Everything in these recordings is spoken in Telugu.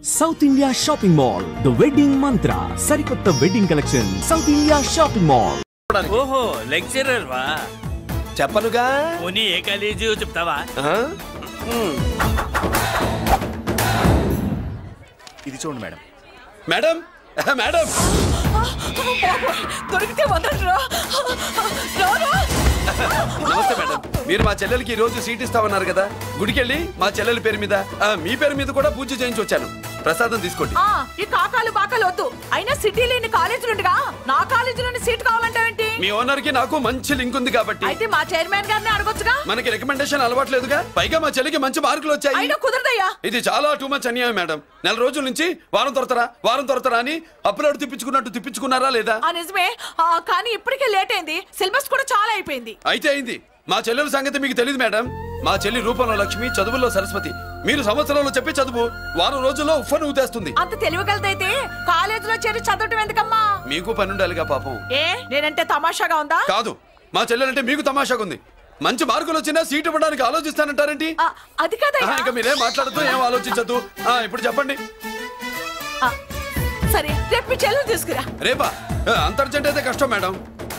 South India Shopping Mall, the wedding mantra. Sarikotta wedding collection. South India Shopping Mall. ఓహో లెక్చరర్ వా చెప్పనుగా పోనీ ఏ కాలేజీ చెప్తావా ఇది చూడండి మేడం. మేడం మేడం దొరికితే వదలరా. నమస్తే మేడం. మీరు మా చెల్లెలకి ఈ రోజు సీట్ ఇస్తామన్నారు కదా, గుడికెళ్ళి మా చెల్లెల పేరు మీద మీ పేరు మీద కూడా పూజ చేయించి వచ్చాను. ప్రసాదం తీసుకోండి. ఈ కాకాలు బాకాలు వద్దు. అయినా సిటీలో ఇన్ని కాలేజీలు ఉండగా నా కాలేజీలోని సీట్ కావాలంటావేంటి? మీ ఓనర్ కి నాకు మంచి లింక్ ఉంది కాబట్టి. అయితే మా చైర్మన్ గారిని అడగొచ్చుగా. మనకి రికమెండేషన్ అలవాట్లేదుగా, పైగా మా చెల్లికి మంచి మార్కులు వచ్చాయి. అయినా కుదరదయ్యా. ఇది చాలా టూ మచ్ అన్యాయం మేడం. నెల రోజుల నుంచి వారం తొరతరా అని అప్లోడ్ తిప్పించుకున్నారా లేదా? నిజమే, కానీ ఇప్పటికే లేట్ అయింది. సిలబస్ కూడా చాలా అయిపోయింది. అయితే అయింది. మా చెల్లెల సంగతి మీకు తెలియదు మేడం. మా చెల్లి రూపంలో లక్ష్మి, చదువుల్లో సరస్వతి. మీరు సంవత్సరంలో చెప్పే చదువు వారం రోజుల్లో ఉఫ్ఫను ఊదేస్తుంది. అంత తెలివిగలదైతే కాలేజీలో చేరి చదవటం ఎందుకమ్మా? మీకు పని ఉండాలిగా పాపం. నేనంటే తమాషాగా ఉందా? కాదు, మా చెల్లెలంటే మీకు తమాషాగా ఉంది. మంచి మార్కులు వచ్చినా సీట్ ఇవ్వడానికి ఆలోచిస్తానంటారేంటి? అది కాదయ్యా. ఇంకా మీరేం మాట్లాడుతూ ఏం ఆలోచించద్దు. ఇప్పుడు చెప్పండి. సరే, రేపు మీ చెల్లెలు తీసుకురా. రేపా? అంత అర్జెంట్ అయితే కష్టం మేడం.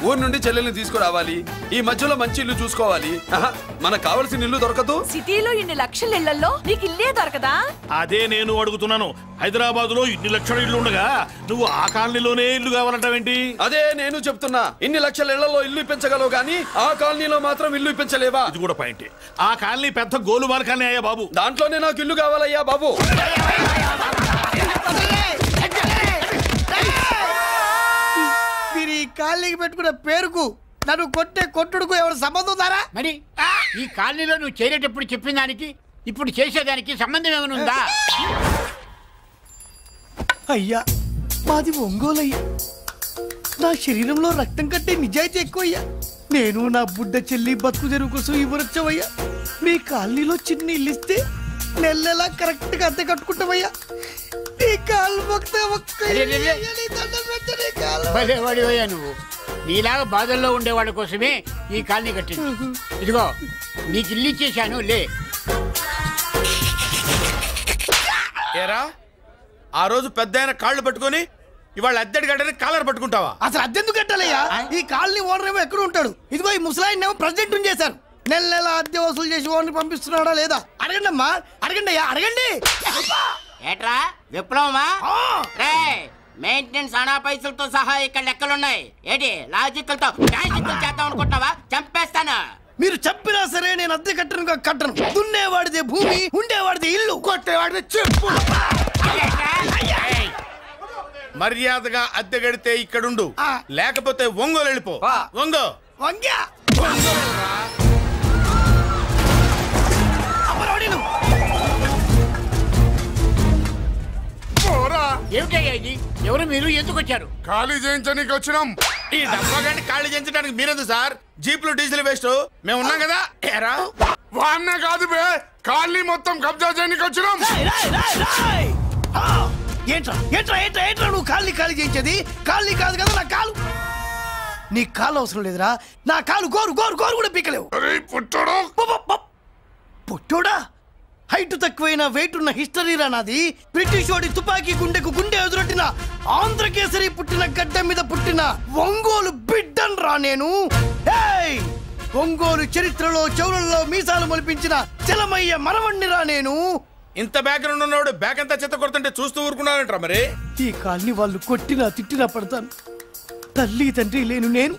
ఊరు నుండి చెల్లెల్ని తీసుకురావాలి, ఈ మధ్యలో మంచి ఇల్లు చూసుకోవాలి. మనకు కావాల్సిన ఇల్లు దొరకదు. సిటీలో ఇన్ని లక్షల ఇళ్లలో నీకు ఇల్లే దొరకదా? అదే నేను అడుగుతున్నాను. హైదరాబాద్ లో ఇన్ని లక్షల ఇల్లు ఉండగా నువ్వు ఆ కాలనీలోనే ఇల్లు కావాలంటావేంటి? అదే నేను చెప్తున్నా. ఇన్ని లక్షల ఇళ్లలో ఇల్లు ఇప్పించగలవు గానీ ఆ కాలనీలో మాత్రం ఇల్లు ఇప్పించలేవా? ఇది కూడా పాయింట్. ఆ కాలనీ పెద్ద గోలుమాల కాలనీ అయ్యా బాబు. దాంట్లోనే నాకు ఇల్లు కావాలయ్యా బాబు. కాలనీకి పెట్టుకున్న పేరుకు నన్ను కొట్టే కొట్టుడుకు ఎవరు సంబంధం ఉందారా? మరి ఈ కాలనీలో నువ్వు చేరేటప్పుడు చెప్పిన దానికి ఇప్పుడు చేసేదానికి సంబంధం ఏమైనా ఉందా? అయ్యా, మాది ఒంగోలయ్యా. నా శరీరంలో రక్తం కట్టే నిజాయితీ ఎక్కువయ్యా. నేను నా బుడ్డ చెల్లి బతుకు తెరువు కోసం ఇవ్వరొచ్చావయ్యా. మీ కాలనీలో చిన్న ఇల్లు ఇస్తే నెలలా కరెక్ట్ గా అద్దె కట్టుకుంటామయ్యా. నువ్వు నీలాగా బాధల్లో ఉండేవాళ్ళ కోసమే ఈ కాలనీ కట్టింది. ఇదిగో నీకు ఇల్లు ఇచ్చేశాను, లే. ఏరా, ఆ రోజు పెద్ద ఆయన కాళ్ళు పట్టుకొని ఇవాళ అద్దెడి గడ్డని కాలర్ పట్టుకుంటావా? అసలు అద్దెందుకు కట్టాలయ్యా? ఈ కాలనీ ఓనర్ ఏమో ఎక్కడ ఉంటాడు? ఇదిగో ఈ ముసలాయిన్ ఏమో ప్రెసిడెంట్ చేశారు. నెల అద్దె వసూలు చేసి ఓనర్ పంపిస్తున్నాడా లేదా అడగండి అమ్మా. అడగండి అయ్యా, అడగండి. ఏట్రా విప్లవమా? మెయింటెనెన్స్ అనా పైసలతో సహా ఇక్కడ లెక్కలున్నాయి. ఏంటి లాజికల్ తో చేద్దాం అనుకుంటావా? చంపేస్తాను. మీరు చెప్పినా సరే నేను అద్దె కట్టను. దున్నేవాడిదే భూమి, ఉండేవాడిదే ఇల్లు, కొట్టేవాడిదే చెప్పు. మర్యాదగా అద్దె గడితే ఇక్కడుండు, లేకపోతే ఒంగోలు వెళ్ళిపో. వంగ్యా ఏమిటయ్యా ఇది? ఎవరు మీరు? ఎందుకు వచ్చారు? ఖాళీ చేయించడానికి వచ్చినాం. ఈ డబ్బా గంట ఖాళీ చేయించడానికి మీరెందు సార్? జీప్లు డీజిల్ వేస్ట్, మేము ఉన్నాం కదా. వాన్నే కాదు బే, ఖాళీ మొత్తం కబ్జా చేయడానికి వచ్చినాం. ఏంట్రా నువ్వు ఖాళీ చేయించేది? ఖాళీ కాదు కదా నా కాలు. నీ కాలు అవసరం లేదురా, నా కాలు గోరు కూడా పీకలేవు. పుట్టోడా? హైట్ తక్కువైన వెయిట్ ఉన్న హిస్టరీరా నాది. బ్రిటిష్ వాడి తుపాకీ గుండెకు గుండె ఎదురొట్టిన ఆంధ్రకేసరి పుట్టిన గడ్డ మీద పుట్టిన ఒంగోలు బిడ్డన్ రా నేను. ఒంగోలు చరిత్రలో చౌరల్లో మీసాలు మొలిపించిన చలమయ్య మనవణ్ణిరా నేను. ఇంత బ్యాక్గ్రౌండ్ ఉన్నవాడు బ్యాక్ అంతా చెత్త కొడుతుంటే చూస్తూ ఊరుకున్నారంట. మరి ఈ కాల్ని వాళ్ళు కొట్టినా తిట్టినా పడతాను. తల్లి తండ్రి లేను నేను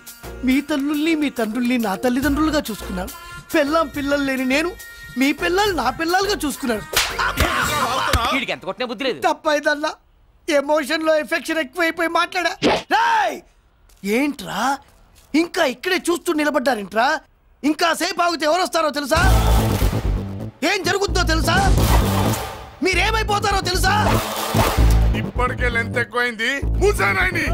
మీ తల్లుల్ని మీ తండ్రుల్ని నా తల్లిదండ్రులుగా చూసుకున్నాను. పెళ్ళాం పిల్లలు లేని నేను మీ పిల్లలు నా పిల్లలుగా చూసుకున్నాడు. తప్పైదల్లా ఎమోషన్ లో ఎఫెక్షన్ ఎక్కువైపోయి మాట్లాడా. ఏంట్రా ఇంకా ఇక్కడే చూస్తూ నిలబడ్డారేంట్రా? ఇంకా సేపు ఆగితే ఎవరు వస్తారో తెలుసా? ఏం జరుగుతుందో తెలుసా? మీరేమైపోతారో తెలుసా? ఇప్పటికే లెంత్ ఎక్కువైంది. మూసానాయని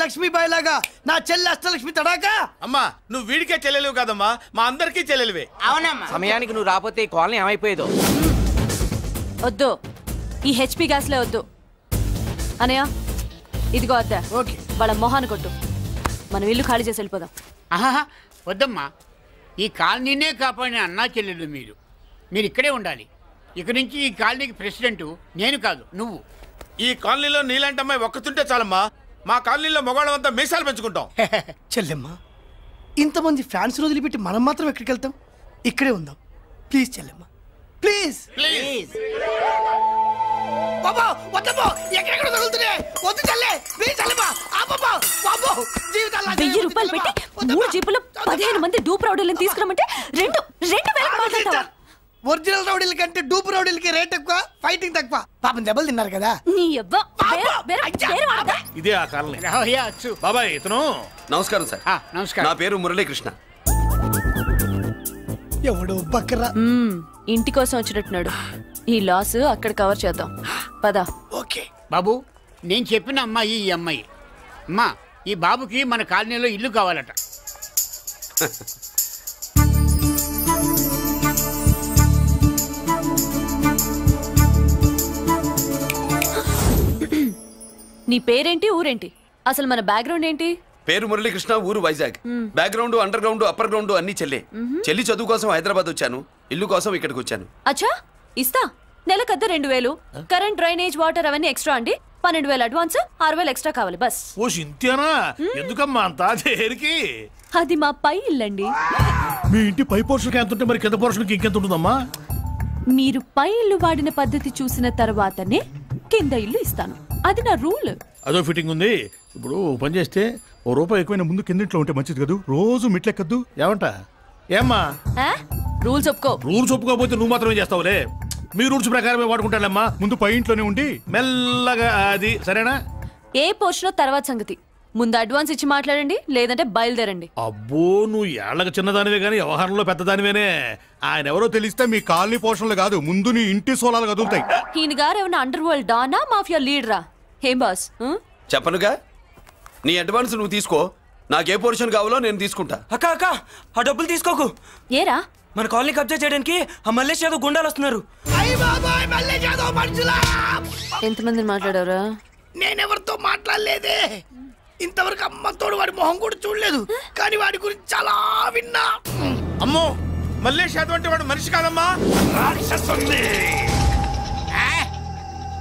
లక్ష్మీబాయి లాగా నా చెల్లి అష్టలక్ష్మి తడాకా. అమ్మా నువ్వు వీడికే చెల్లెలివి కాదమ్మా, మా అందరికీ చెల్లెలివే. అవునమ్మా. సమయానికి నువ్వు రాకపోతే ఈ కాలనీ ఏమైపోయేదో. వద్దు, ఈ హెచ్పి గ్యాస్లే వద్దు. అనయ్య ఇదిగో అద్దా. ఓకే. వాళ్ళ మొహాన్ని కొట్టు, మనం ఇల్లు ఖాళీ చేసి వెళ్ళిపోదాం. ఆహా వద్దమ్మా, ఈ కాలనీనే కాపాడిన అన్నా చెల్లెలు మీరు ఇక్కడే ఉండాలి. ఇక నుంచి ఈ కాలనీకి ప్రెసిడెంట్ నేను కాదు, నువ్వు. ఈ కాలనీలో నీలాంటి అమ్మాయి ఒక్కతుంటే చాలమ్మా, మా కాలనీలో మగవాళ్ళంతా మీసాలు పెంచుకుంటాం. చెల్లెమ్మ, ఇంతమంది ఫ్యాన్స్ వదిలిపెట్టి మనం మాత్రం ఎక్కడికి వెళ్తాం? ఇక్కడే ఉందాం ప్లీజ్ చెల్లెమ్మ, ప్లీజ్. బాబా వద్దమ్మా, ఎక్కడెక్కడ తగులుతున్నాయి, వద్దు చెల్లె, ప్లీజ్ చెల్లెమ్మ. బాబా 1000 రూపాయలు పెట్టి 3 జీపులు 15 మంది డూప్ రౌడీలను తీసుకురామంటే 2,000 మాట్లాడతావా? ఒరిజినల్ రౌడీల కంటే డూప్ రౌడీలకి రేట్ ఎక్కువ, ఫైటింగ్ తక్కువ. పాపం దెబ్బలు తిన్నారు కదా. నీ అబ్బా ఇదే ఆ కాలనీ. రావయ్యా అచ్చు. బాబాయ్ ఇతను. నమస్కారం సార్. నమస్కారం. నా పేరు మురళీకృష్ణ. ఎవడో బక్కరా. ఇంటి కోసం వచ్చినట్టున్నాడు. ఈ లాస్ అక్కడ కవర్ చేద్దాం, పద. ఓకే బాబు, నేను చెప్పిన అమ్మాయి ఈ అమ్మాయి. అమ్మా, ఈ బాబుకి మన కాలనీలో ఇల్లు కావాలట. నీ పేరేంటి, ఊరేంటి, అసలు మన బ్యాక్గ్రౌండ్ ఏంటి? పేరు మురళీకృష్ణ, ఊరు Vizag. Background under ground upper ground అన్ని చెల్లి. చెల్లి చదువు కోసం హైదరాబాద్ వచ్చాను, ఇల్లు కోసం ఇక్కడికి వచ్చాను. అచ్చా, ఇస్తా. నెలకద్ద 2000, కరెంట్, డ్రైనేజ్, వాటర్ అవన్నీ ఎక్స్ట్రా అండి. 12,000 అడ్వాన్స్, 6,000 ఎక్స్ట్రా కావాలి బస్. ఓ సింత్యానా, ఎందుకమ్మా అంతా చేరికి? అది మా పై ఇల్లండి. మీ ఇంటి పై పోర్షన్కి ఎంత ఉంటే మరి కింద పోర్షన్కి ఇంకెంత ఉంటుందమ్మా? మీరు పై ఇల్లు వాడిన పద్ధతి చూసిన తర్వాతనే కింద ఇల్లు ఇస్తాను, అది నా రూల్. అదో ఫిట్టింగ్ ఉంది. ఇప్పుడు పని చేస్తే ₹1 ఎక్కువైనా ముందు కిందింట్లో ఉంటే మంచిది కదా, రోజు మిట్లెక్కద్దు. ఏమంట? ఏమ్మా రూల్స్ ఒప్పుకో. రూల్స్ ఒప్పుకోకపోతే నువ్వు మాత్రమే చేస్తావులే. మీ రూల్స్ ప్రకారమే వాడుకుంటానమ్మా. ముందు పై ఇంట్లోనే ఉండి మెల్లగా, అది సరేనా? ఏ పోర్షన్ తర్వాత సంగతి. ముందు అడ్వాన్స్ ఇచ్చి మాట్లాడండి, లేదంటే బయలుదేరండి. అబ్బో, నువ్వు ఏళ్ళకి చిన్నదానివే కానీ వ్యవహారంలో పెద్దదానివేనే. ఆయన ఎవరో తెలిస్తే మీ కాలనీ పోషణలు కాదు, ముందు నీ ఇంటి సోలాలు కదులుతాయి. ఈయన గారు ఏమన్నా అండర్ వరల్డ్ డానా, మాఫియా లీడరా? ఏం బాస్? చెప్పనుగా, నీ అడ్వాన్స్ నువ్వు తీసుకో, నాకే పోర్షన్ కావాలో నేను తీసుకుంటా. అక్క అక్క, ఆ డబ్బులు తీసుకోకు. ఏరా? మన కాలనీ కబ్జా చేయడానికి ఆ మల్లేష్ యాదవ్ గుండాలు వస్తున్నారు. ఎంతమంది మాట్లాడారా? నేనెవరితో మాట్లాడలేదే. ఇంతవరకు అమ్మతోడు వాడి మొహం కూడా చూడలేదు, కానీ వాడి గురించి చాలా విన్నా. అమ్మో, మల్లేష్ యాదవ్ అంటే వాడు మనిషి కాదమ్మా, రాక్షసుని.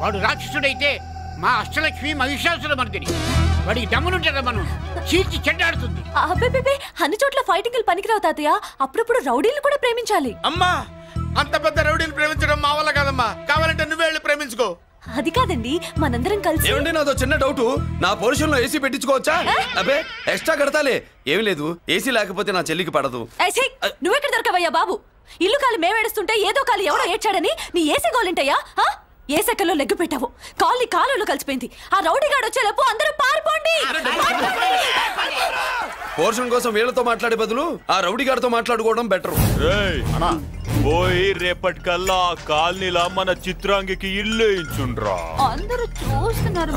వాడు రాక్షసుడైతే మా అష్టలక్ష్మి మహిషాసుల మర్దిని. వాడికి దమ్మునుంటారా మనం చీల్చి చెడ్డాడుతుంది. అబ్బే, అన్ని చోట్ల ఫైటింగ్ పనికిరావు తాతయ్య, అప్పుడప్పుడు రౌడీలు కూడా ప్రేమించాలి. అమ్మా, అంత పెద్ద రౌడీని ప్రేమించడం మా వల్ల కాదమ్మా. కావాలంటే నువ్వే వెళ్ళి ప్రేమించుకో. అది కాదండి, మనందరం కలిసి. ఏమండి, నాదో చిన్న డౌట్. నా పోర్షన్ లో ఏసీ పెట్టించుకోవచ్చా? అబ్బే, ఎక్స్ట్రా కడతాలే. ఏమి లేదు, ఏసీ లేకపోతే నా చెల్లికి పడదు. నువ్వెక్కడ దొరకవయ్యా బాబు? ఇల్లు కాలి మేమేడుస్తుంటే ఏదో కాలి ఎవడో ఏడ్చాడని నీ ఏసీ గోలింటయ్యా? ఏ సెకల్లో లెగ్గు పెట్టావు, కాలి కాలులో కలిసిపోయింది. ఆ రౌడీ గాడు వచ్చేలోపు అందరూ పారిపోండి. పోర్షన్ కోసం వీళ్ళతో మాట్లాడే బదులు ఆ రౌడీ గారితో మాట్లాడుకోవడం బెటర్. పోయి రేపటికల్లా కాలనీలా మన చిత్రాంగికి ఇల్లు ఇచ్చుండ్రా. అందరూ చూస్తున్నారు.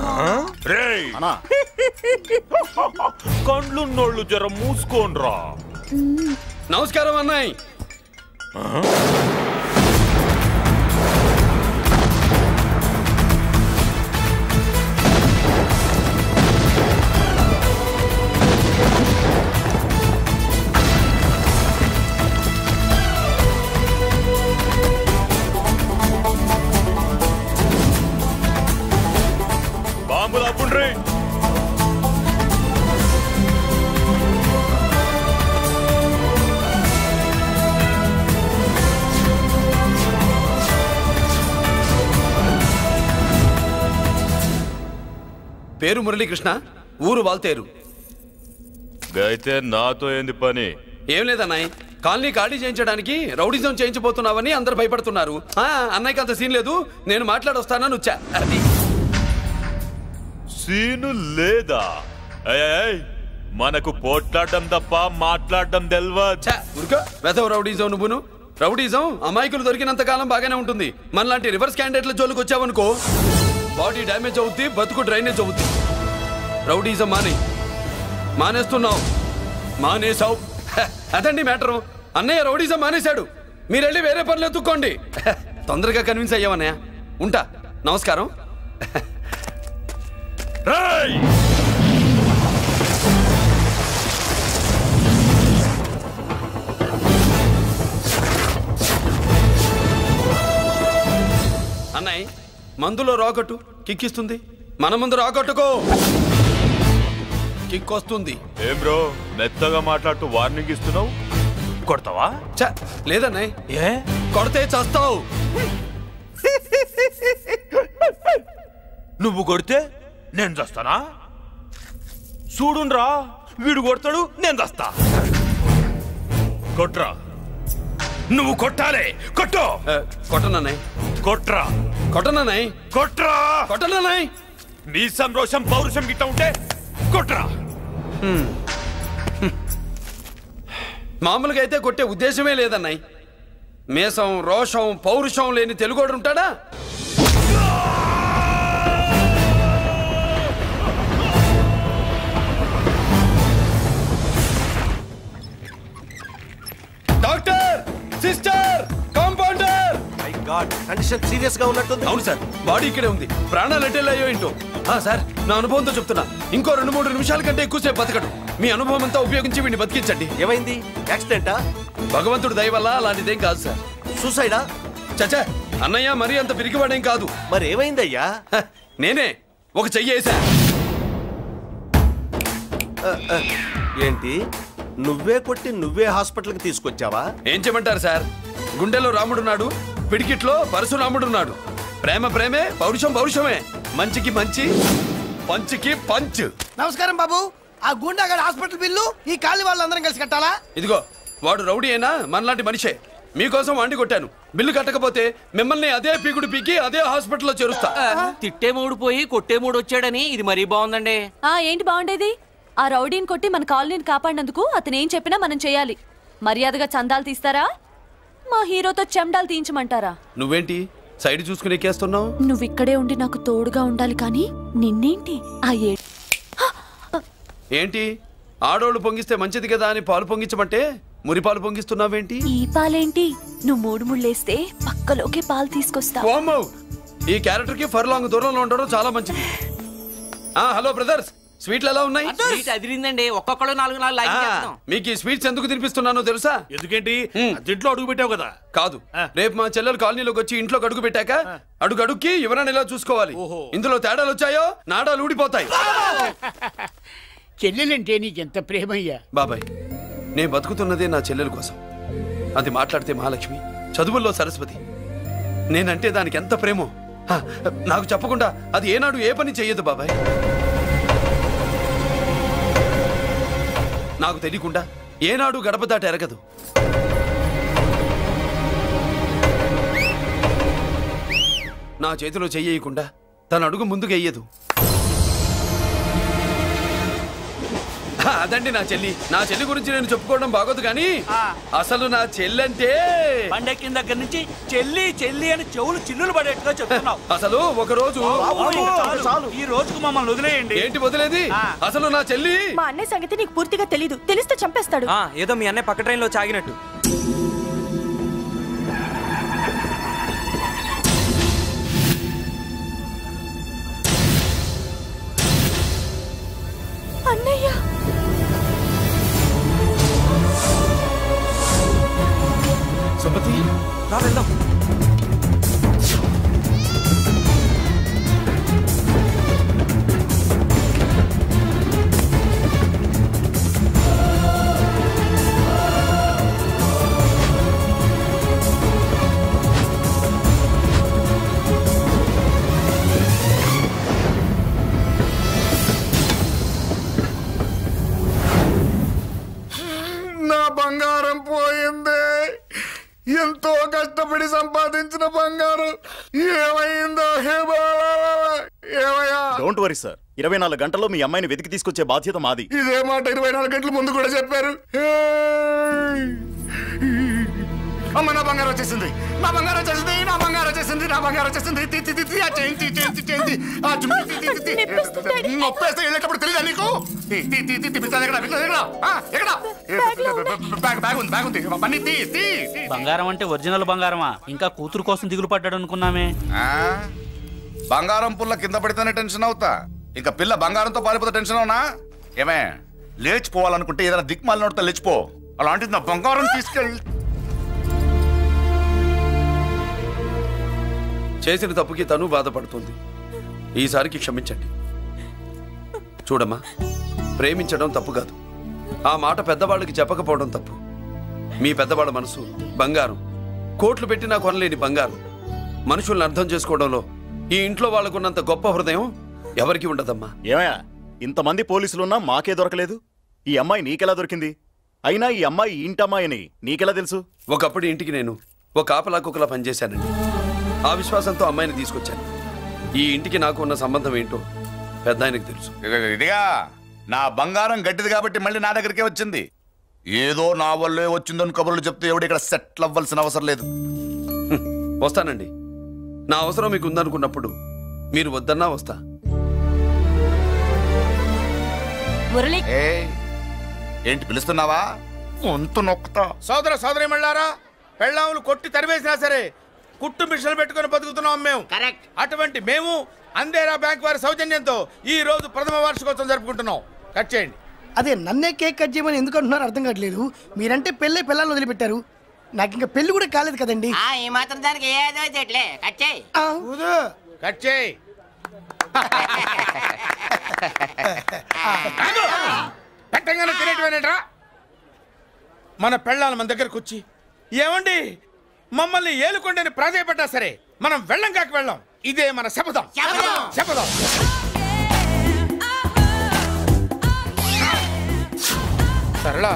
కండ్లున్నోళ్ళు జర మూసుకోండ్రా. నమస్కారం అన్నాయ్. బాంబులు అప్పుండ్రీ. పేరు మురళీకృష్ణ, ఊరు వాల్తేరు. అయితే నాతో ఏంది పని? ఏం లేదన్నాయ్, కాలనీ ఖాళీ చేయించడానికి రౌడిజం చేయించబోతున్నావని అందరు భయపడుతున్నారు. అన్నయ్యకి అంత సీన్ లేదు, నేను మాట్లాడొస్తానని వచ్చా. అది సీను లేదా? మనకు పోట్లాడడం తప్ప మాట్లాడడం తెల్వా. వెధవ రౌడీజం నువ్వును. రౌడీజం అమాయకులు దొరికినంత కాలం బాగానే ఉంటుంది. మనలాంటి రివర్స్ క్యాండిడేట్ల జోలికి వచ్చావనుకో, బాడీ డ్యామేజ్ అవుద్ది, బతుకు డ్రైనేజ్ అవుద్ది. రౌడీజం మాని మానేస్తున్నావు. మానేసావు. అదండి మ్యాటరు. అన్నయ్య రౌడీజం మానేశాడు. మీరెళ్ళి వేరే పనులు ఎత్తుక్కోండి. తొందరగా కన్విన్స్ అయ్యామన్నయ్య. ఉంటా. నమస్కారం. అన్నయ్య మందులో రాకట్టు కిక్కిస్తుంది. మన ముందు రాకట్టుకో కిక్ వస్తుంది. ఏం బ్రో మెత్తగా మాట్లాడుతూ వార్నింగ్ ఇస్తున్నావు? కొడతావా? లేదన్నయ్య. ఏ కొడితే చస్తావు. నువ్వు కొడితే నేను చస్తానా? చూడుండ్రా, వీడు కొడతాడు, నేను చస్తా. కొట్రా. నువ్వు కొట్టాలి. కొట్టు. కొట్టనన్నయ్య. కొట్రా. కొట్టనన్నయ్య. కొట్రా. కొట్టనన్నయ్య. నీ సంరోషం పౌరుషం గిట్ట ఉంటే కొట్రా. మామూలుగా అయితే కొట్టే ఉద్దేశమే లేదన్నయ్య. మేషం రోషం పౌరుషం లేని తెలుగోడు ఉంటాడా? Doctor, sister, compounder. My God, condition serious గా ఉన్నట్టుంది. అవును సార్, బాడీ ఇక్కడే ఉంది. ప్రాణాలు ఎట్టేలా ఏంటో. సార్, నా అనుభవంతో చెప్తున్నా, ఇంకో 2-3 నిమిషాల కంటే ఎక్కువసేపు బతకడు. మీ అనుభవం అంతా ఉపయోగించి వీడిని బతికించండి. ఏమైంది? యాక్సిడెంటా? భగవంతుడు దయ వల్ల అలాంటిదేం కాదు సార్. సూసైడా? చచ్చా, అన్నయ్య మరీ అంత పిరికివాడేం కాదు. మరి ఏమైందయ్యా? నేనే ఒక చెయ్యి వేసా. ఏంటి, నువ్వే కొట్టి నువ్వే హాస్పిటల్కి తీసుకొచ్చావా? ఏం చేయమంటారు సార్, గుండెలో రాముడున్నాడు, పిడికిట్లో పరశురాముడున్నాడు. ప్రేమ ప్రేమే, పౌరుషం పౌరుషమే. మంచికి మంచి, పంచికి పంచ్. నమస్కారం బాబు. ఆ గుండాగడ్ హాస్పిటల్ బిల్లు ఈ కాలి వాళ్ళందరం కలిసి కట్టాలా? ఇదిగో, వాడు రౌడీ అయినా మనలాంటి మనిషే. మీకోసం వండి కొట్టాను. బిల్లు కట్టకపోతే మిమ్మల్ని అదే పీకుడు పీకి అదే హాస్పిటల్లో చేరుస్తా. తిట్టే మూడు పోయి కొట్టే మూడు వచ్చాడని ఇది మరీ బాగుందండి. ఏంటి బాగుండేది? ఆ రౌడీని కొట్టి మన కాలనీని కాపాడినందుకు అతను ఏం చెప్పినా మనం చేయాలి. మర్యాదగా చందాలు తీస్తారా, మా హీరోతో చెండాలు తీయించమంటారా? నువ్వేంటి సైడ్ చూసుకుని ఎక్కేస్తున్నావు? నువ్వు ఇక్కడే ఉండి నాకు తోడుగా ఉండాలి, కానీ నిన్నేంటి ఏంటి ఆడోళ్ళు పొంగిస్తే మంచిది కదా అని పాలు పొంగించమంటే మురిపాలు పొంగిస్తున్నావేంటి? ఈ పాలేంటి? నువ్వు 3 ముళ్ళేస్తే పక్కలోకే పాలు తీసుకొస్తా. ఈ క్యారెక్టర్ కి ఫర్లాంగ్ దూరంలో ఉండడం చాలా మంచిది. హలో బ్రదర్స్, స్వీట్లు ఎలా ఉన్నాయి? అదిరిందండి. ఒక్కొక్కడు 4 లైక్ చేస్తాం. మీకు ఈ స్వీట్స్ ఎందుకు తినిపిస్తున్నానో తెలుసా? ఎందుకేంటి? ఇంట్లో అడుగు పెట్టావు కదా. కాదు, రేపు మా చెల్లెలు కాలనీలోకి వచ్చి ఇంట్లోకి అడుగు పెట్టాక అడుగుకి ఎవరైనా ఇలా చూసుకోవాలి. ఇందులో తేడాలు వచ్చాయో నాడాలు ఊడిపోతాయి. చెల్లెలంటే నీకెంత ప్రేమయ్యా? బాబాయ్, నేను బతుకుతున్నదే నా చెల్లెల కోసం. అది మాట్లాడితే మహాలక్ష్మి, చదువుల్లో సరస్వతి. నేనంటే దానికి ఎంత ప్రేమో నాకు చెప్పకుండా అది ఏనాడు ఏ పని చెయ్యదు బాబాయ్. నాకు తెలియకుండా ఏనాడు గడప దాట ఎరగదు. నా చేతిలో చెయ్యకుండా తన అడుగు ముందుకు వెయ్యదు. అదండి నా చెల్లి. నా చెల్లి గురించి నేను చెప్పుకోవడం బాగోదు, కానీ అసలు నా చెల్లంటే పండెక్కిన దగ్గర నుంచి చెల్లి చెల్లి అని చెవులు చిల్లులు పడేట్టుగా చెప్తున్నావు. అసలు ఒక రోజు ఈ రోజుకు మమ్మల్ని వదిలేయండి. ఏంటి వదిలేది? అసలు నా చెల్లి. మా అన్నయ్య సంగతి నీకు పూర్తిగా తెలీదు. తెలిస్తే చంపేస్తాడు. ఏదో మీ అన్నయ్య పక్క ట్రైన్ లో చాగినట్టు. అన్నయ్య, సుమతి, రా వెళ్దాం. నా బంగారం పోయింది. ఎంతో కష్టపడి సంపాదించిన బంగారం ఏమైందో? డోంట్ వరీ సార్, 24 గంటల్లో మీ అమ్మాయిని వెతికి తీసుకొచ్చే బాధ్యత మాది. ఇదే మాట 24 గంటల ముందు కూడా చెప్పారు. అమ్మ, నా బంగారం వచ్చేసింది, నా బంగారం వచ్చేసింది, నా బంగారం వచ్చేసింది, నా బంగారం వచ్చేసింది. నొప్పేస్తే వెళ్ళేటప్పుడు తెలియదా నీకు? బంగారం అంటే ఒరిజినల్ బంగారమా? ఇంకా కూతురు కోసం దిగులు పడ్డాడు అనుకున్నామే. బంగారం పుల్ల కింద పడితేనే టెన్షన్ అవుతా, ఇంకా పిల్ల బంగారంతో పారిపోతే టెన్షన్ అవునా? ఏమే లేచిపోవాలనుకుంటే ఏదైనా దిక్మాల నోడితే లేచిపో. అలాంటిది నా బంగారం తీసుకెళ్ళి. చేసిన తప్పుకి తను బాధపడుతుంది. ఈసారికి క్షమించండి. చూడమ్మా, ప్రేమించడం తప్పు కాదు, ఆ మాట పెద్దవాళ్ళకి చెప్పకపోవడం తప్పు. మీ పెద్దవాళ్ళ మనసు బంగారం, కోట్లు పెట్టినా కొనలేని బంగారం. మనుషుల్ని అర్థం చేసుకోవడంలో ఈ ఇంట్లో వాళ్ళకున్నంత గొప్ప హృదయం ఎవరికి ఉండదమ్మా. ఏమయ్యా, ఇంతమంది పోలీసులున్నా మాకే దొరకలేదు. ఈ అమ్మాయి నీకెలా దొరికింది? అయినా ఈ అమ్మాయి ఇంటమ్మాయి అని నీకెలా తెలుసు? ఒకప్పుడు ఇంటికి నేను ఒక ఆపలాకుకలా పనిచేశానండి. ఆ విశ్వాసంతో అమ్మాయిని తీసుకొచ్చాను. ఈ ఇంటికి నాకు ఉన్న సంబంధం ఏంటో పెద్ద ఆయనకు తెలుసు. ఇదిగా నా బంగారం గట్టిది కాబట్టి మళ్ళీ నా దగ్గరికే వచ్చింది. ఏదో నా వల్లే వచ్చిందని కబుర్లు చెప్తే ఎవడు ఇక్కడ సెటిల్ అవ్వాల్సిన అవసరం లేదు. వస్తానండి. నా అవసరం మీకు ఉందనుకున్నప్పుడు మీరు వద్దన్నా వస్తా. ఏంటి పిలుస్తున్నావా? గొంతు నొక్కుతా. సోదర సోదరి మళ్ళారా, పెళ్ళాములు కొట్టి తరివేసినా సరే కుట్టు మిషన్లు పెట్టుకుని బతుకుతున్నాం మేము. కరెక్ట్. అటువంటి మేము అందేరా బ్యాంక్ వారి సౌజన్యంతో ఈ రోజు ప్రథమ వార్షికోత్సవం జరుపుకుంటున్నాం. కట్ చేయండి. అదే నన్నే కేక్ కట్ చేయమని ఎందుకు అంటున్నారు అర్థం కావట్లేదు. మీరంటే పెళ్ళై పిల్లల్ని వదిలిపెట్టారు, నాకు ఇంకా పెళ్లి కూడా కాలేదు కదండి. ఈ మాత్రం దానికి ఏదో చెట్లే కట్ చేయి. కట్ చేయి. పెట్టంగానే తినేటివేనేట్రా? మన పెళ్ళాలు మన దగ్గరకు వచ్చి ఏమండి మమ్మల్ని ఏలుకొండని ప్రాధాయపడ్డా సరే మనం వెళ్ళం కాక వెళ్ళం. ఇదే మన శపథం. శపథం. సరళా,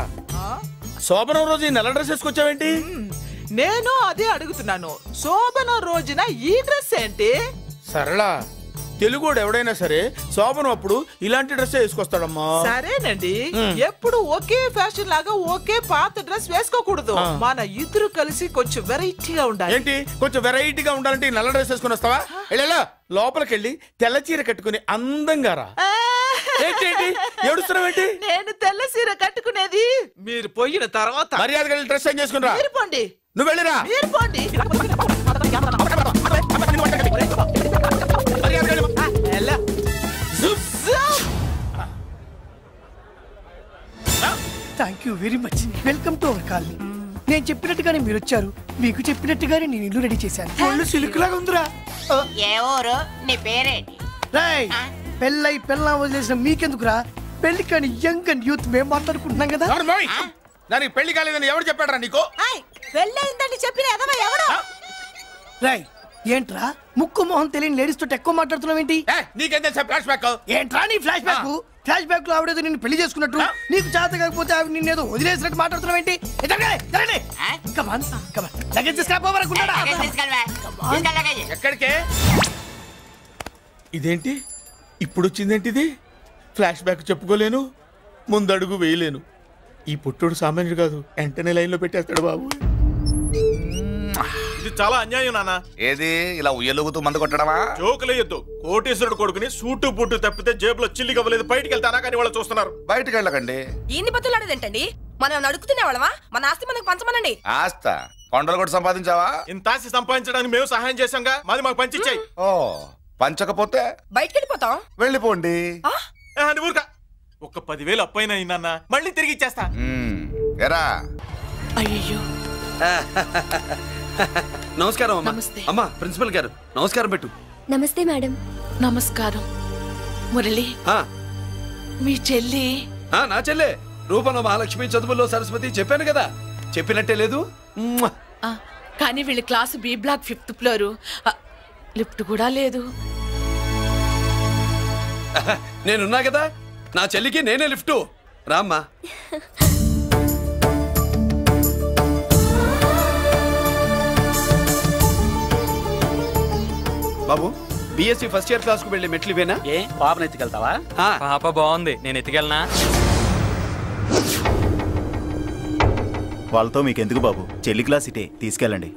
శోభనం రోజు ఈ నల్ల డ్రెస్ వేసుకొచ్చావేంటి? నేను అదే అడుగుతున్నాను. శోభనం రోజున ఈ డ్రెస్ ఏంటి? సరళా, తెలుగుడు ఎవడైనా సరే శోభనం అప్పుడు ఇలాంటి డ్రెస్ వేసుకొస్తాడమ్మా. సరేనండి, ఎప్పుడు ఒకే ఫ్యాషన్ లాగా ఒకే పాత డ్రెస్ వేసుకోకూడదు. మన ఇద్దరు కలిసి కొంచెం వెరైటీగా ఉండాలి. ఏంటి కొంచెం వెరైటీగా ఉండాలంటే నల్ల డ్రెస్ వేసుకుని వస్తావా? వెళ్ళా లోపలికి వెళ్ళి తెల్ల చీర కట్టుకుని అందంగా రా. ఏంటి ఏడుస్తున్నావేంటి? నేను తెల్ల చీర కట్టుకునేది మీరు పోయిన తర్వాత. మర్యాదగా వెళ్ళి డ్రెస్ చేంజ్ చేసుకుని రా. మీరు పోండి. నువ్వు వెళ్ళిరా. మీరు పోండి. Thank you very much. Welcome to our colony. నేను చెప్పినట్టుగానే మీరు వచ్చారు, మీకు చెప్పినట్టుగానే నేను ఇల్లు రెడీ చేశాను. ఒళ్ళు సిల్క్ లాగా ఉందిరా. ఏ ఊరు? నీ పేరేంటి? రాయ్, పెళ్ళై పెళ్ళ వదిలేసిన మీకెందుకురా? పెళ్లి కాని యంగ్ అండ్ యూత్ మేము మాట్లాడుకుంటున్నాం కదా. దానికి పెళ్లి కాలేదని ఎవరు చెప్పాడరా నీకు? పెళ్ళయిందని చెప్పిన ఎవడు? రాయ్, ఏంట్రా ముక్కు మొహం తెలియని లేడీస్ తోటి ఎక్కువ మాట్లాడుతున్నావు ఏంటి? నీకేం తెలుసా ఫ్లాష్ బ్యాక్? ఏంట్రా నీ ఫ్లాష్ బ్యాక్? ఫ్లాష్ బ్యాక్ లో ఆవిడేదో నిన్ను పెళ్లి చేసుకున్నట్టు, నీకు చేత కాకపోతే ఆవిడ నిన్నేదో వదిలేసినట్టు మాట్లాడుతున్నావు ఏంటి? ఎక్కడికే? ఇదేంటి ఇప్పుడు వచ్చిందేంటి? ఇది ఫ్లాష్ బ్యాక్ చెప్పుకోలేను, ముందడుగు వేయలేను. ఈ పుట్టుడు సామాన్యుడు కాదు, వెంటనే లైన్ లో పెట్టేస్తాడు బాబు. ఇది చాలా అన్యాయం నాన్న. ఏది ఇలా ఉయ్యలుగుతూ మందు కొట్టడమా? జోకులేయొద్దు. కోటేశ్వరుడు కొడుకుని సూటు బుట్టు తప్పితే జేబులో చిల్లి కవ్వలేదు, బయటికి వెళ్తానా కానీ వాళ్ళు చూస్తున్నారు. బయటికి వెళ్ళకండి. ఈయన్ని బతులాడేదేంటండి? మనం నడుకుతునే వాళ్ళమా? మన ఆస్తి మనకు పంచమనండి. ఆస్త కొండలు కూడా సంపాదించావా? ఇంత ఆస్తి సంపాదించడానికి మేము సహాయం చేశాంగా, మాది మాకు పంచిచ్చాయి. ఓ, పంచకపోతే బయటికి వెళ్ళిపోతాం. వెళ్ళిపోండి. ఊరుగా ఒక 10,000 అప్పైనా అయిందన్న, మళ్ళీ తిరిగి ఇచ్చేస్తా. ఎరా అయ్యో. నమస్కారం అమ్మా. అమ్మా ప్రిన్సిపల్ గారు నమస్కారం పెట్టు. నమస్తే మేడం. నమస్కారం. మురళి, మీ చెల్లి? నా చెల్లె రూపంలో మహాలక్ష్మి, చదువుల్లో సరస్వతి. చెప్పాను కదా, చెప్పినట్టే లేదు. కానీ వీళ్ళ class B block 5th floor, lift కూడా లేదు. నేనున్నా కదా, నా చెల్లికి నేనే లిఫ్ట్. రామ్మా. బాబు, బిఎస్సి ఫస్ట్ ఇయర్ క్లాస్ కు వెళ్ళి మెట్లు ఇవేనా? ఏ పాపను ఎత్తుకెళ్తావా? పాప బాగుంది, నేను ఎత్తుకెళ్ళనా? వాళ్ళతో మీకెందుకు బాబు, చెల్లి క్లాస్ ఇటే తీసుకెళ్ళండి.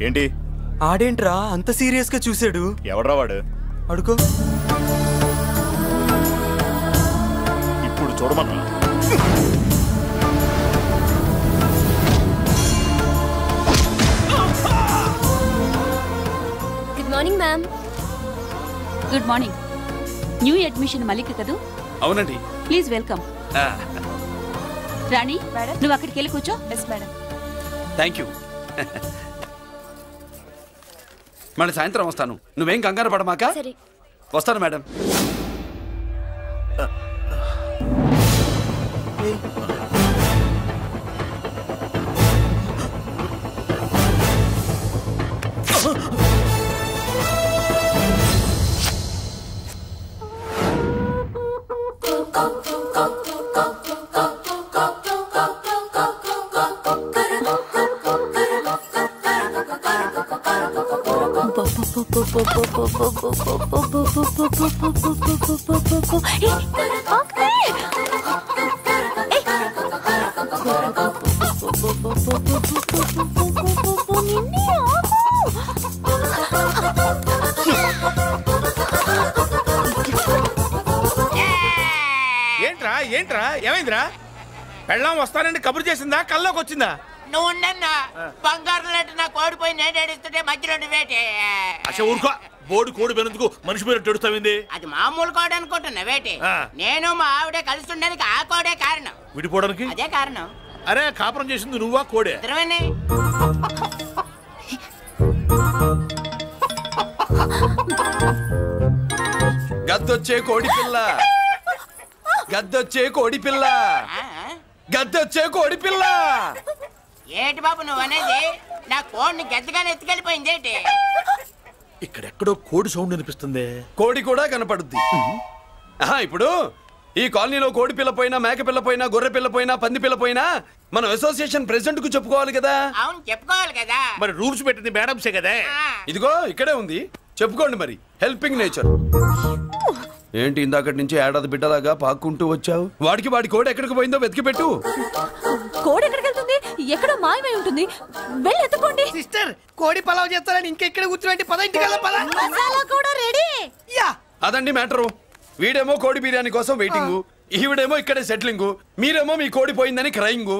ఏంటి ఆడేంట్రా అంత సీరియస్ గా చూసాడు? ఎవడ్రా వాడు? అడుకో. ఇప్పుడు చూడమన్నా. Good morning ma'am. Good morning. New admission Mallika కదూ? అవునండి. Please welcome. రాణి నువ్వు అక్కడికి వెళ్ళి కూర్చో. Yes madam. Thank you. మళ్ళీ సాయంత్రం వస్తాను. నువ్వేం కంగారు పడమాక. వస్తాను మేడం. ఏంట్రా ఏంట్రా ఏమైందిరా? పెళ్ళాం వస్తానండి కబురు చేసిందా కల్లోకి వచ్చిందా? నువ్వు ఉండన్నా బంగారం లాంటి నా కోడిపోయి నేను ఏడుస్తుంటే మధ్యలో నువ్వేటే. అసలు ఊరుకో. బోర్డు కోడి పెనందుకు మనిషి మీద ఏడుస్తావింది. అది మామూలు కోడి అనుకుంటున్నా వేటే. నేను మా ఆవిడే కలిసి ఉండడానికి ఆ కోడే కారణం. విడిపోవడానికి అదే కారణం. అరే కాపురం చేసింది నువ్వా కోడే? ఇద్దరమేనే. గద్దొచ్చే కోడి పిల్ల, గద్దొచ్చే కోడి పిల్ల, గద్దొచ్చే కోడి పిల్ల. ఏంటి బాబు నువ్వు అనేది? నా కోడిని గద్దగానే ఎత్తుకెళ్ళిపోయింది ఏంటి? ఇక్కడెక్కడో కోడి సౌండ్ అనిపిస్తుంది. కోడి కూడా కనపడుద్ది. ఇప్పుడు ఈ కాలనీలో కోడి పిల్ల పోయినా, మేక పిల్ల పోయినా, గొర్రె పిల్ల పోయినా, పంది పిల్ల పోయినా మనం అసోసియేషన్ ప్రెసిడెంట్ కు చెప్పుకోవాలి కదా. అవును చెప్పుకోవాలి కదా. మరి రూల్స్ పెట్టింది మేడమ్సే కదా. ఇదిగో ఇక్కడే ఉంది, చెప్పుకోండి మరి. Helping nature. ఏంటి ఇందాకటి నుంచి ఏడాది బిడ్డలాగా పాక్కుంటూ వచ్చావు? వాడికి వాడి కోడి ఎక్కడికి పోయిందో వెతికి పెట్టు. కోడి ఎక్కడికి వెళ్తుంది? ఎక్కడో మాయమై ఉంటుంది. వెళ్ళి ఎత్తుకోండి. సిస్టర్ కోడి పలావ్ చేస్తారని ఇంకెక్కడ కూర్చోండి. పద ఇంటికి మసాలా కూడా రెడీ. అదండి మ్యాటరు. వీడేమో కోడి బిర్యానీ కోసం వెయిటింగ్, ఈవిడేమో ఇక్కడే సెటిలింగ్, మీరేమో మీ కోడి పోయిందని క్రయింగ్.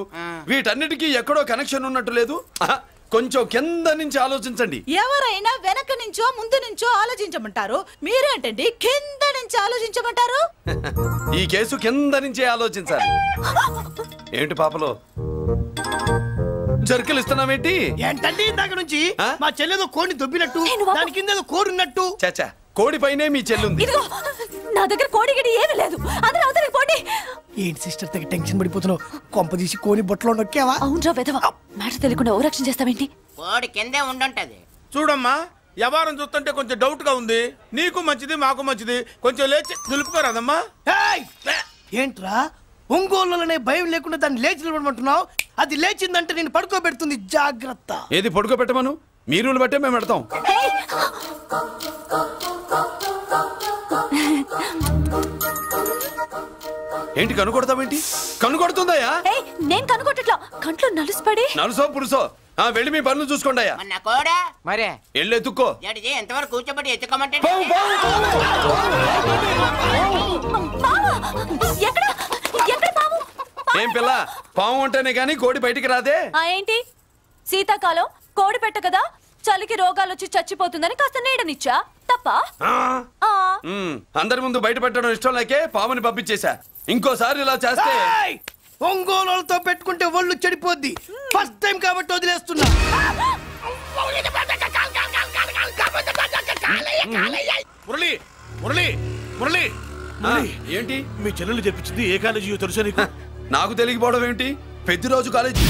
వీటన్నిటికీ ఎక్కడో కనెక్షన్ ఉన్నట్టు లేదు. కొంచెం కింద నుంచి ఆలోచించండి. ఎవరైనా వెనక నుంచో ముందు నుంచో ఆలోచించమంటారు, మీరేంటండి కింద నుంచి ఆలోచించమంటారు? ఈ కేసు కింద నుంచే ఆలోచించాలి. ఏంటి పాపలో జర్కలు ఇస్తున్నావేంటి? ఏంటండి ఇందాక నుంచి మా చెల్లెదో కోడిని దొబ్బినట్టు, దాని కింద కోడి ఉన్నట్టు. చాచా, కోడి పైనే మీ చెల్లుంది. నా దగ్గర కోడి గిడి ఏమీ లేదు. అందరూ అవతలికి పోండి. ఏంటి సిస్టర్ తెగ టెన్షన్ పడిపోతున్నావు? కొంప తీసి కోడి బొట్టలో నొక్కావా? అవునరా వెధవా, మ్యాటర్ తెలియకుండా ఓ రక్షణ చేస్తావేంటి? కోడి కిందే ఉండుంటది. చూడమ్మా, వ్యవహారం చూస్తుంటే కొంచెం డౌట్ గా ఉంది. నీకు మంచిది మాకు మంచిది, కొంచెం లేచి నిలుపుకోరాదమ్మా. ఏంట్రా ఒంగోలులోనే భయం లేకుండా దాన్ని లేచి నిలబడమంటున్నావు? అది లేచిందంటే నేను పడుకోబెడుతుంది. జాగ్రత్త. ఏది పడుకోబెట్టమను? మీరు బట్టే మేము పెడతాం. ఏంటి కనుకొడతావేంటి? కనుకొడుతుందయ్యా? నేను కనుకొట్టట్లా, కంట్లో నలుసుపడి. నలుసో పురుసో వెళ్ళి మీ పనులు చూసుకోండి. మరే వెళ్ళి ఎత్తుక్కో. ఎంతవరకు కూర్చోబెట్టి ఎత్తుకోమంటే ఏం పిల్ల, పాము ఉంటేనే గాని కోడి బయటికి రాదే. ఏంటి శీతాకాలం కోడి పెట్ట కదా, చలికి రోగాలు వచ్చి చచ్చిపోతుందని కాస్త నీడనిచ్చా. తప్ప అందరి ముందు బయట పెట్టడం ఇష్టం లేకే పాముని పంపించేశా. ఇంకోసారి ఇలా చేస్తే ఒంగోలుతో పెట్టుకుంటే ఒళ్ళు చెడిపోద్ది. ఫస్ట్ టైం కాబట్టి వదిలేస్తున్నా. మురళి మురళి మురళి ఏంటి మీ చెల్లెలు చెప్పించింది ఏ కాలేజీ తెలుసా నీకు? నాకు తెలియకపోవడం ఏంటి? పెద్దిరాజు కాలేజీ.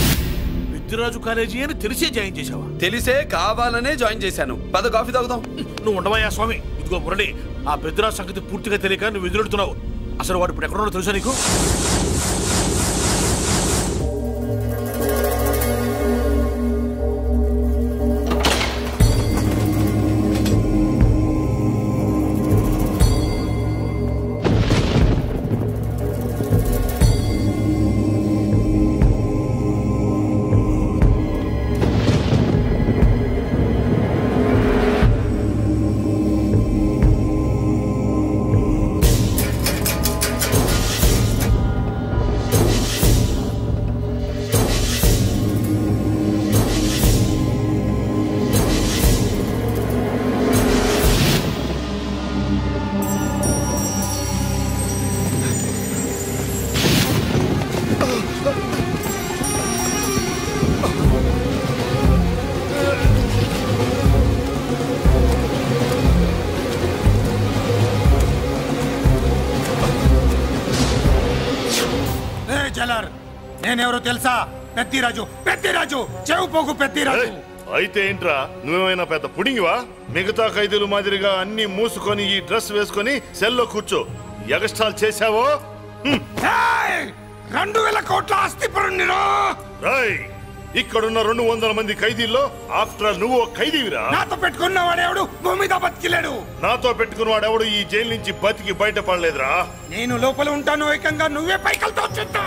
పెద్దిరాజు కాలేజీ అని తెలిసే జాయిన్ చేసావా? తెలిసే కావాలనే జాయిన్ చేశాను. పద కాఫీ తాగుదాం. నువ్వు ఉండవయ్యా స్వామి. ఇదిగో మురళి, ఆ పెద్దిరాజు సంగతి పూర్తిగా తెలియక నువ్వు ఎదురెడుతున్నావు. అసలు వాడు ఇప్పుడు ఎక్కడున్నాడో తెలుసా నీకు? నేనెవరో తెలుసా? పెద్దిరాజు, పెద్దిరాజు, చెవు పోగు పెద్దిరాజు. అయితే ఏంట్రా, నువ్వేమైనా పెద్ద పుడింగివా? మిగతా ఖైదీలు మాదిరిగా అన్ని మూసుకొని ఈ డ్రెస్ వేసుకొని సెల్లో కూర్చో. ఎగస్ట్రాల్ చేశావో 2000 కోట్ల ఆస్తి పరుణ్ణిరా. ఇక్కడున్న 200 మంది ఖైదీల్లో ఆఫ్టర్ నువ్వు ఒక ఖైదీవిరా. నాతో పెట్టుకున్నవాడెవడు భూమి మీద బతికిలేడు. నాతో పెట్టుకున్నవాడెవడు ఈ జైలు నుంచి బతికి బయటపడలేదురా. నేను లోపల ఉంటాను, ఏకంగా నువ్వే పైకలతో వచ్చేద్దా.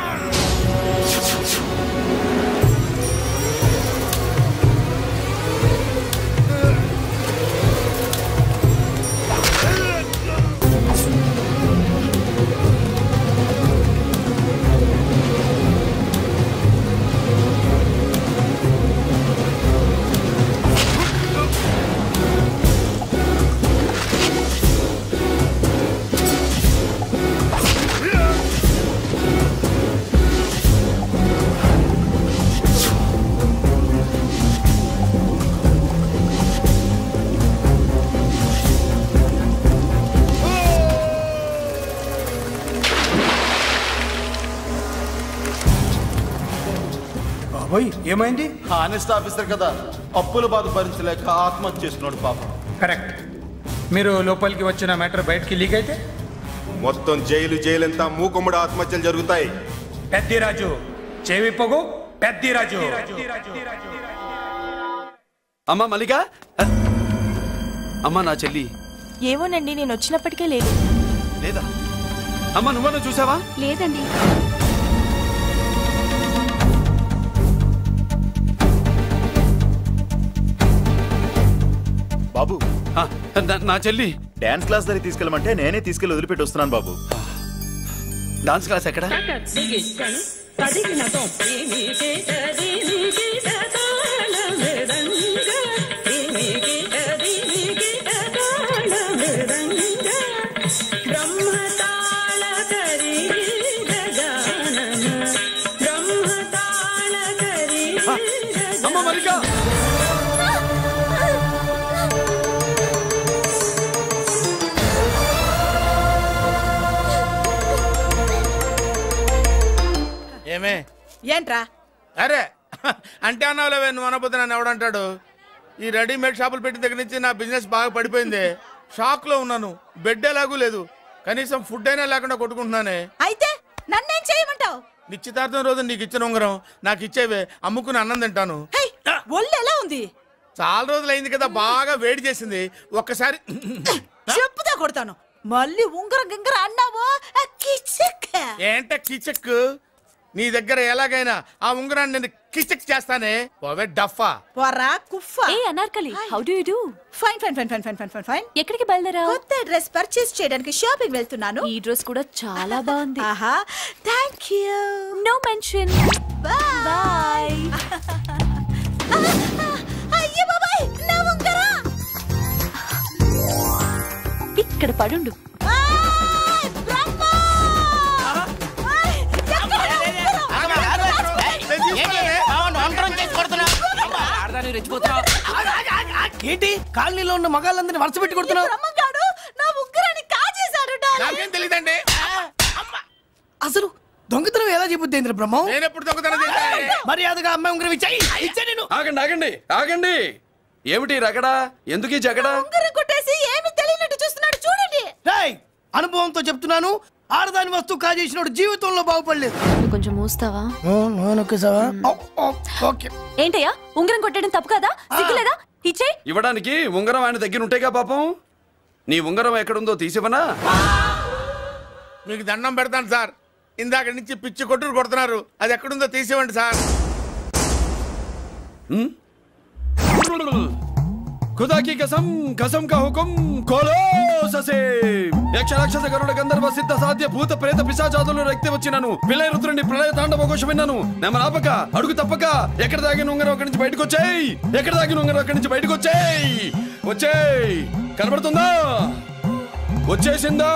ఏమైంది? హానెస్ట్ ఆఫీసర్ కదా, అప్పుల బాధ భరించలేక ఆత్మహత్య చేసుకున్నాడు పాపం. కరెక్ట్. మీరు లోపలికి వచ్చిన మ్యాటర్ బయటికి లీక్ అయితే మొత్తం జైలు అంతా మూకుమ్మడి ఆత్మహత్యలు జరుగుతాయి. పెద్దిరాజు, చెవి పొగు పెద్దిరాజు. అమ్మా మల్లిక, అమ్మా నా చెల్లి. ఏమోనండి, నేను వచ్చినప్పటికే లేదు. లేదా అమ్మా, నువ్వన్నా చూసావా? లేదండి. బాబు, నా చెల్లి డాన్స్ క్లాస్ దగ్గర తీసుకెళ్ళమంటే నేనే తీసుకెళ్ళి వదిలిపెట్టి వస్తున్నాను బాబు. డాన్స్ క్లాస్ ఎక్కడ? అమ్మ మల్లిక, ఏమే ఏంట్రా? అరే అంటే అన్నావులేవే, నువ్వు అనబోతే నన్ను ఎవడంటాడు? ఈ రెడీమేడ్ షాపులు పెట్టిన దగ్గర నుంచి నా బిజినెస్ బాగా పడిపోయింది. షాక్ లో ఉన్నాను, బెడ్ ఎలాగూ లేదు, కనీసం ఫుడ్ అయినా లేకుండా కొట్టుకుంటున్నానే. అయితే నన్నేం చేయమంటావు? నిశ్చితార్థం రోజు నీకు ఇచ్చిన ఉంగరం నాకు ఇచ్చేవే, అమ్ముకుని అన్నం తింటాను. ఒళ్ళు ఎలా ఉంది? చాలా రోజులు అయింది కదా, బాగా వేడి చేసింది. ఒక్కసారి చెప్పుదా కొడతాను. మళ్ళీ ఉంగరం గింగర అన్నావో ఏంట కిచక్? నీ దగ్గర ఎలాగైనా ఆ ఉంగరాన్ని నేను కిచక్ చేస్తానే. పోవే డఫా. పోరా కుఫా. ఏ Anarkali, how do you do? Fine fine fine fine fine fine fine. ఎక్కడికి బయలుదేరావు? కొత్త డ్రెస్ పర్చేస్ చేయడానికి షాపింగ్ వెళ్తున్నాను. ఈ డ్రెస్ కూడా చాలా బాగుంది. ఆహా, థాంక్యూ. No mention. బై. అయ్యో బాబాయ్, నా ఉంగరం ఇక్కడ పడుండు. ఏంటి కాలనీలో ఉన్న మగాళ్ళందరినీ వరుస పెట్టి కొడుతున్నావు? నా ఉంగరాన్ని కాజేశాడు. నాకేం తెలియదండి. అసలు దొంగతనం ఎలా చెబుద్ది బ్రహ్మం? నేను ఎప్పుడు దొంగతనం చేశాను? మర్యాదగా అమ్మాయి ఉంగరం ఇచ్చాయి. ఆగండి ఆగండి ఆగండి. ఏమిటి రగడా? ఎందుకు జగడా? ఉంగరం కొట్టేసి ఏమీ తెలియనట్టు చూస్తున్నాడు, చూడండి. రేయ్, అనుభవంతో చెప్తున్నాను, ఆడదాని వస్తువు కాజేసినోడు జీవితంలో బాగుపడలేదు. కొంచెం మూస్తావా? ఏంటయ్యా, ఉంగరం కొట్టడం తప్పు కదా? సిగ్గులేదా? ఇచ్చే. ఇవ్వడానికి ఉంగరం ఆయన దగ్గర ఉంటేగా పాపం. నీ ఉంగరం ఎక్కడుందో తీసివనా? మీకు దండం పెడతాను సార్, ఇందాక నుంచి పిచ్చి కొట్టుడు కొడుతున్నారు, అది ఎక్కడుందో తీసివ్వండి సార్. खुदा की कसम, कसम का हुकुम, खोलो ससे. యక్ష రాక్షస గరుడ గంధర్వ సిద్ధ సాధ్య భూత ప్రేత పిశాచాదులను రక్తి వచ్చినాను. విలయ రుద్రుని ప్రళయ తాండవ ఘోష విన్నాను. నెమరాపక అడుగు తప్పక ఎక్కడ దాగిన ఉంగరం అక్కడి నుంచి బయటకు వచ్చేయ్. ఎక్కడ దాగిన ఉంగరం అక్కడి నుంచి బయటకు వచ్చేయ్. వచ్చేయ్. కనబడుతుందా? వచ్చేసిందా?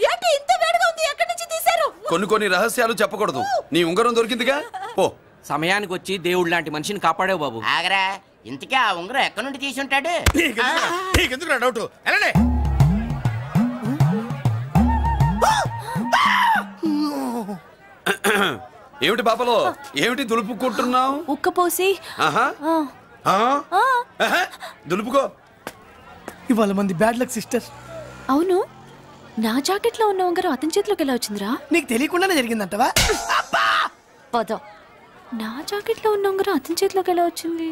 ఏంటి ఇంత వేడిగా ఉంది? ఎక్కడి నుంచి తీశారు? కొన్ని రహస్యాలు చెప్పకూడదు. నీ ఉంగరం దొరికిందిగా, పో. సమయానికి వచ్చి దేవుడు లాంటి మనిషిని కాపాడావు బాబు. ఆగరా, ఇంతకీ ఆ ఉంగరం ఎక్కడి నుండి తీసుంటాడు? నీకెందుకు డౌట్? ఏమిటి బాపలో ఏమిటి దులుపుకుంటున్నావు? ఉక్కపోసి దులుపుకో. ఇవాళ మంది బ్యాడ్ లక్ సిస్టర్. అవును, నా జాకెట్ లో ఉన్న ఉంగరం అతని చేతిలోకి ఎలా వచ్చిందిరా? నీకు తెలియకుండానే జరిగిందంటవా? పద. నా జాకెట్ లో ఉన్న ఉంగరం అతని చేతిలోకి ఎలా వచ్చింది?